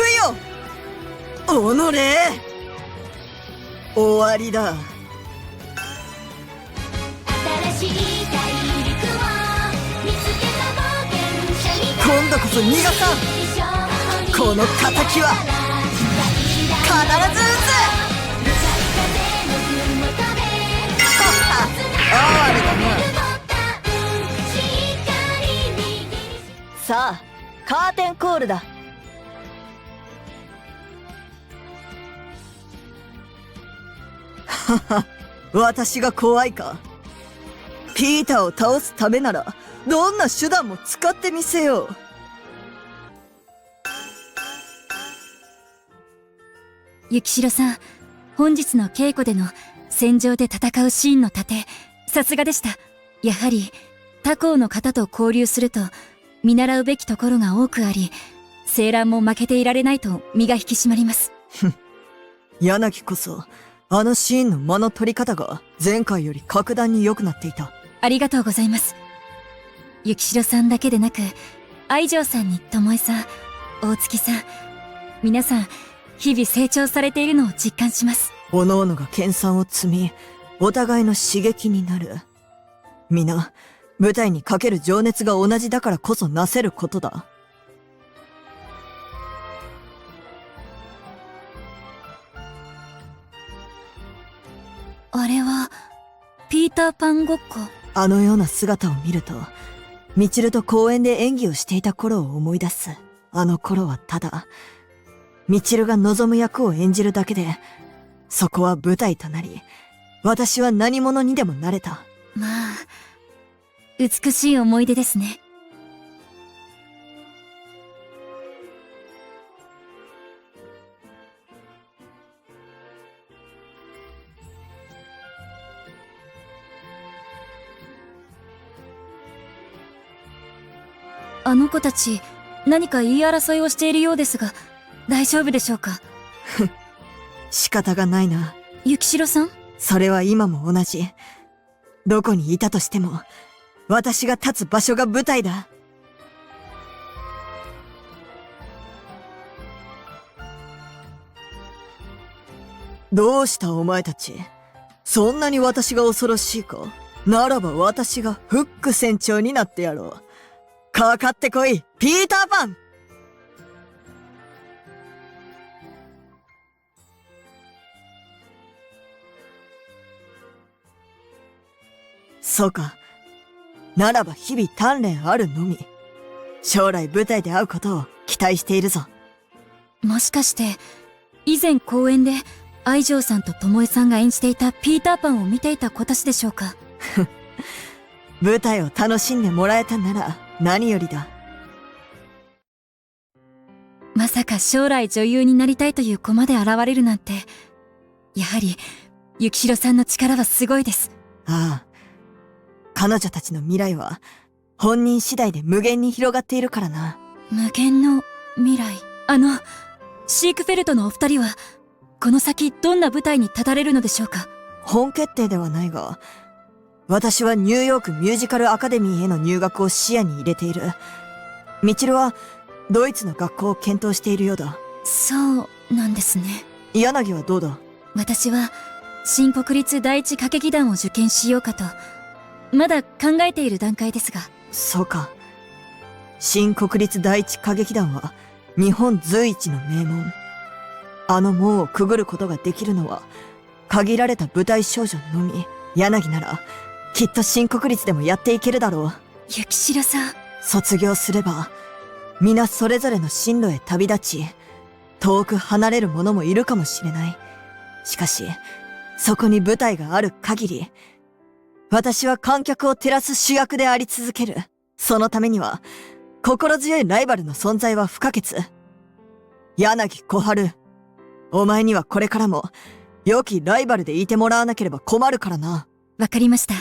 よおのれ。終わりだ。新しい大陸を見つけた冒険者に今度こそ逃がさん。この敵は必ず撃つ。哀れだな。さあカーテンコールだ。はは、私が怖いか。ピーターを倒すためならどんな手段も使ってみせよう。雪代さん、本日の稽古での戦場で戦うシーンの盾、さすがでした。やはり他校の方と交流すると見習うべきところが多くあり、青蘭も負けていられないと身が引き締まります。柳こそあのシーンの間の取り方が前回より格段に良くなっていた。ありがとうございます。雪代さんだけでなく、愛情さんに巴さん、大月さん、皆さん日々成長されているのを実感します。おのおのが研鑽を積み、お互いの刺激になる。皆舞台にかける情熱が同じだからこそなせることだ。あれはピーターパンごっこ。あのような姿を見ると、みちると公園で演技をしていた頃を思い出す。あの頃はただみちるが望む役を演じるだけで、そこは舞台となり、私は何者にでもなれた。まあ美しい思い出ですね。あの子たち何か言い争いをしているようですが、大丈夫でしょうか。仕方がないな。雪代さん、それは今も同じ。どこにいたとしても私が立つ場所が舞台だ。どうしたお前たち。そんなに私が恐ろしいか。ならば私がフック船長になってやろう。かかってこい、ピーターパン。そうか。ならば日々鍛錬あるのみ。将来舞台で会うことを期待しているぞ。もしかして以前公演で愛情さんと巴さんが演じていたピーターパンを見ていた子たちでしょうか。舞台を楽しんでもらえたなら何よりだ。まさか将来女優になりたいという子まで現れるなんて、やはり雪代さんの力はすごいです。ああ、彼女たちの未来は本人次第で無限に広がっているからな。無限の未来。シークフェルトのお二人はこの先どんな舞台に立たれるのでしょうか。本決定ではないが、私はニューヨークミュージカルアカデミーへの入学を視野に入れている。みちるはドイツの学校を検討しているようだ。そうなんですね。柳はどうだ。私は新国立第一歌劇団を受験しようかと、まだ考えている段階ですが。そうか。新国立第一歌劇団は日本随一の名門。あの門をくぐることができるのは限られた舞台少女のみ。柳ならきっと新国立でもやっていけるだろう。雪代さん、卒業すれば皆それぞれの進路へ旅立ち、遠く離れる者もいるかもしれない。しかしそこに舞台がある限り、私は観客を照らす主役であり続ける。そのためには心強いライバルの存在は不可欠。柳小春、お前にはこれからも良きライバルでいてもらわなければ困るからな。わかりました。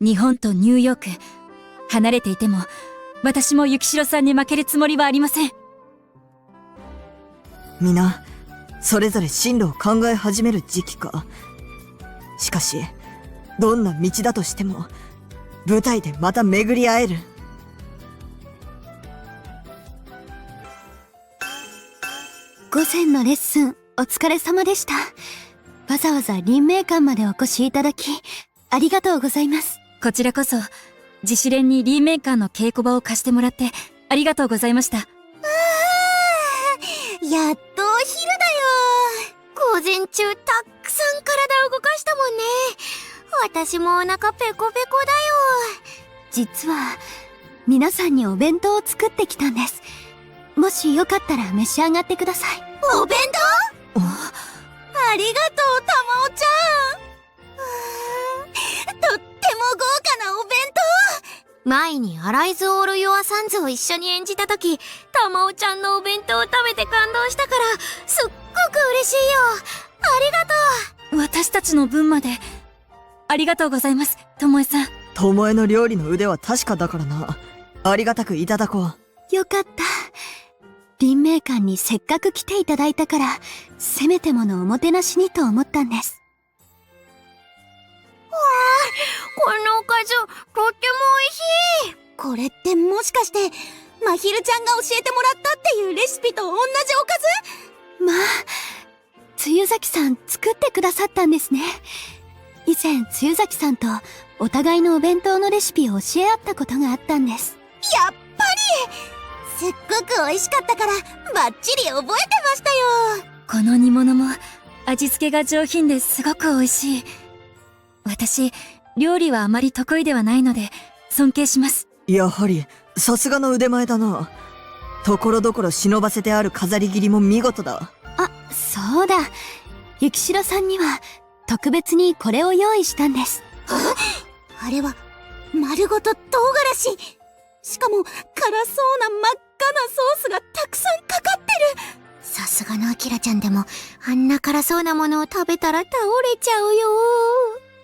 日本とニューヨーク、離れていても私も雪代さんに負けるつもりはありません。皆それぞれ進路を考え始める時期か。しかしどんな道だとしても舞台でまた巡り会える。午前のレッスンお疲れ様でした。わざわざ臨命館までお越しいただきありがとうございます。こちらこそ、自主練にリーメーカーの稽古場を貸してもらってありがとうございました。やっとお昼だよ。午前中たくさん体を動かしたもんね。私もお腹ペコペコだよ。実は皆さんにお弁当を作ってきたんです。もしよかったら召し上がってください。お弁当？ありがとう、たまおちゃん。とっても豪華なお弁前にアライズ・オール・ヨア・サンズを一緒に演じた時、たまおちゃんのお弁当を食べて感動したから、すっごく嬉しいよ。ありがとう。私たちの分まで、ありがとうございます、ともえさん。ともえの料理の腕は確かだからな。ありがたくいただこう。当。よかった。臨命館にせっかく来ていただいたから、せめてものおもてなしにと思ったんです。このおかず、とっても美味しい。これってもしかして、まひるちゃんが教えてもらったっていうレシピと同じおかず？まあ、つゆざきさん作ってくださったんですね。以前、つゆざきさんとお互いのお弁当のレシピを教え合ったことがあったんです。やっぱり！すっごく美味しかったから、バッチリ覚えてましたよ。この煮物も、味付けが上品ですごく美味しい。私、料理はあまり得意ではないので、尊敬します。やはり、さすがの腕前だな。ところどころ忍ばせてある飾り切りも見事だ。あ、そうだ。ゆきしろさんには、特別にこれを用意したんです。あれは、丸ごと唐辛子。しかも、辛そうな真っ赤なソースがたくさんかかってる。さすがのアキラちゃんでも、あんな辛そうなものを食べたら倒れちゃうよ。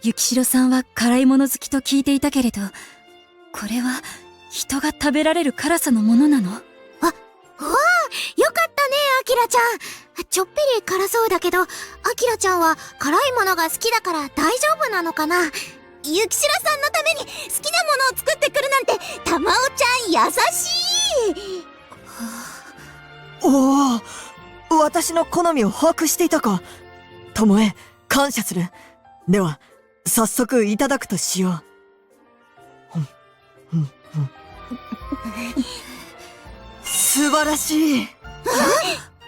ゆきしろさんは辛いもの好きと聞いていたけれど、これは人が食べられる辛さのものなの？よかったね、アキラちゃん。ちょっぴり辛そうだけど、アキラちゃんは辛いものが好きだから大丈夫なのかな？ゆきしろさんのために好きなものを作ってくるなんて、たまおちゃん優しい。おお、私の好みを把握していたか。ともえ、感謝する。では、早速いただくとしよう。素晴らしい。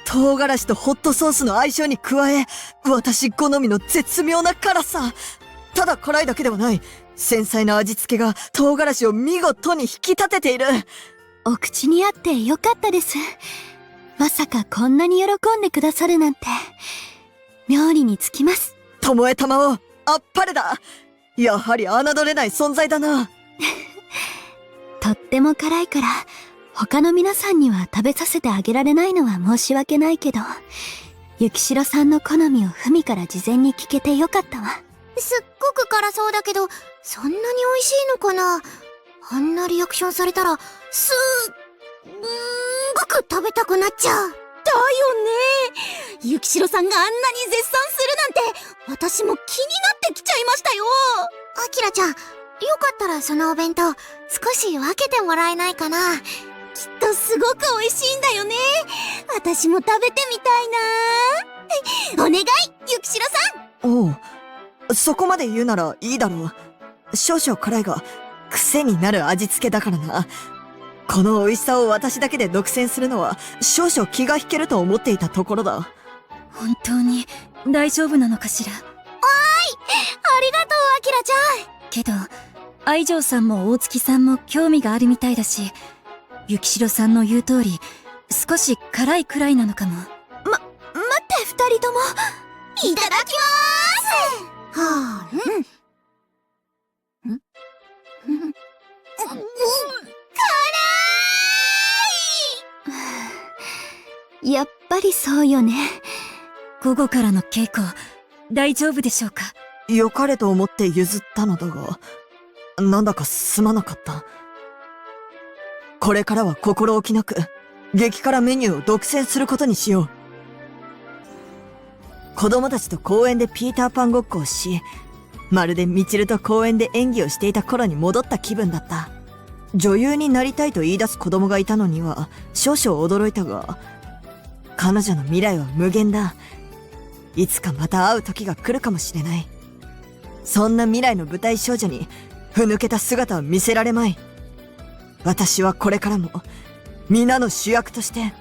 唐辛子とホットソースの相性に加え、私好みの絶妙な辛さ。ただ辛いだけではない。繊細な味付けが唐辛子を見事に引き立てている。お口に合ってよかったです。まさかこんなに喜んでくださるなんて。妙理につきます。ともえたまを、あっぱれだ。やはり侮れない存在だな。とっても辛いから、他の皆さんには食べさせてあげられないのは申し訳ないけど、ゆきしろさんの好みをふみから事前に聞けてよかったわ。すっごく辛そうだけど、そんなに美味しいのかな？あんなリアクションされたら、すっごく食べたくなっちゃう。だよね。ゆきしろさんがあんなに絶賛するなんて、私も気になってきちゃいましたよ。アキラちゃん、よかったらそのお弁当、少し分けてもらえないかな？きっとすごく美味しいんだよね。私も食べてみたいな。お願い、ゆきしろさん。おう、そこまで言うならいいだろう。少々辛いが、癖になる味付けだからな。この美味しさを私だけで独占するのは、少々気が引けると思っていたところだ。本当に大丈夫なのかしら？ありがとう、アキラちゃん。けど、愛情さんも大月さんも興味があるみたいだし、ゆきしろさんの言う通り、少し辛いくらいなのかも。待って二人とも。いただきまーす。はあ、やっぱりそうよね。午後からの稽古、大丈夫でしょうか？良かれと思って譲ったのだが、なんだかすまなかった。これからは心置きなく、激辛メニューを独占することにしよう。子供たちと公園でピーターパンごっこをし、まるでミチルと公園で演技をしていた頃に戻った気分だった。女優になりたいと言い出す子供がいたのには少々驚いたが、彼女の未来は無限だ。いつかまた会う時が来るかもしれない。そんな未来の舞台少女にふぬけた姿を見せられまい。私はこれからも皆の主役として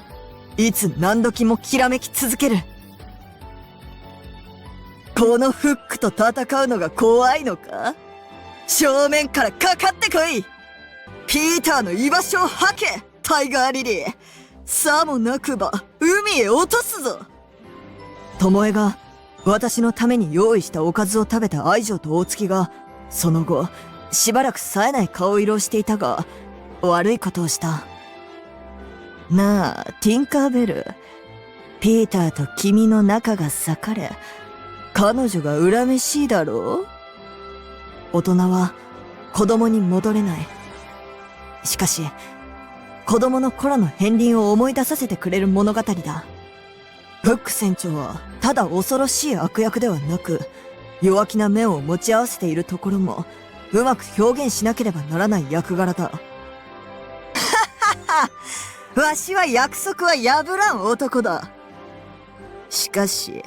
いつ何時もきらめき続ける。このフックと戦うのが怖いのか？正面からかかってこい！ピーターの居場所を吐け！タイガーリリー！さもなくば海へ落とすぞ！巴が私のために用意したおかずを食べた愛情と大月がその後しばらく冴えない顔色をしていたが、悪いことをした。なあ、ティンカーベル。ピーターと君の仲が裂かれ、彼女が恨めしいだろう？大人は子供に戻れない。しかし、子供の頃の片鱗を思い出させてくれる物語だ。フック船長はただ恐ろしい悪役ではなく、弱気な面を持ち合わせているところもうまく表現しなければならない役柄だ。わしは約束は破らん男だ。しかし、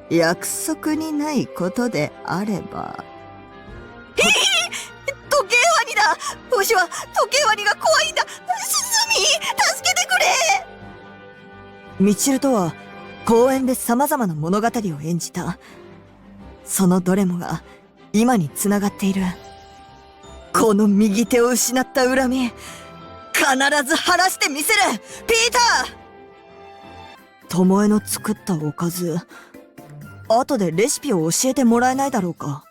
約束にないことであれば。時計ワニだ！わしは時計ワニが怖いんだ！スミ、助けてくれ！ミチルとは公演で様々な物語を演じた。そのどれもが今に繋がっている。この右手を失った恨み、必ず晴らしてみせる！ピーター！巴の作ったおかず、後でレシピを教えてもらえないだろうか。